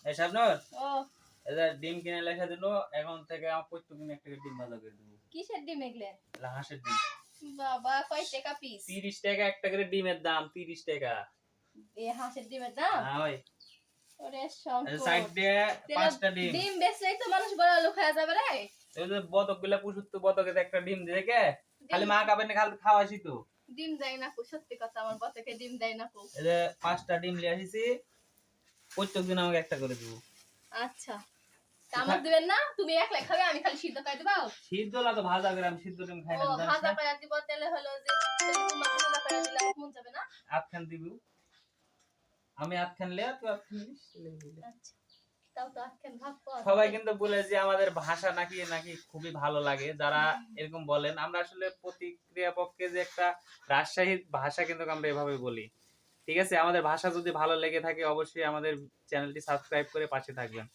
এই শাবনুর, ও এদের ডিম কিনে লেখা দিল, এখন থেকে আমার প্রত্যেকদিন একটা করে ডিম ভাজা করে দেবো। কিসের ডিম এগুলো? এলা হাঁসের ডিম। বাবা কয় টাকা পিস? 30 টাকা একটা করে ডিমের দাম, 30 টাকা। এই হাঁসের ডিমের দাম? হ্যাঁ ভাই। ওরে সাইড সংকট। দিয়ে 5টা ডিম। ডিম বেচলেই তো মানুষ বড় লোক হয়ে যাবে রে। এই যে বতকগুলা পুষুত তো, বতকে একটা ডিম দিয়ে কে খালি মা কাবেন খালি খাওয়াইছি তো। ডিম দেয় না কো, সত্যি কথা, আমার বতকে ডিম দেয় না কো। এই যে 5টা ডিম নিয়ে আসিছি, প্রত্যেকদিন আমাকে একটা করে দেবো। আচ্ছা, তা আমার দিবেন না? তুমি একলা খাবে, আমি খালি সিদ্ধ করে দেব? সিদ্ধ না তো ভাজা করে, আমি সিদ্ধ ডিম খাই না। ও ভাজা করে দিব, তেলে হলো যে তেলে তোমার ভাজা করে দিলে মন যাবে না? আটখান দিব, আমি আটখান লে তুই আটখান দিস। আচ্ছা, তাও তো আটখান ভাগ পাওয়া যাবে। সবাই কিন্তু বলে যে আমাদের ভাষা নাকি নাকি খুবই ভালো লাগে, যারা এরকম বলেন। আমরা আসলে প্রতিক্রিয়া পক্ষে যে একটা রাজশাহী ভাষা কিন্তু আমরা এভাবে বলি। ঠিক আছে, আমাদের ভাষা যদি ভালো লেগে থাকে অবশ্যই আমাদের চ্যানেলটি সাবস্ক্রাইব করে পাশে থাকবেন।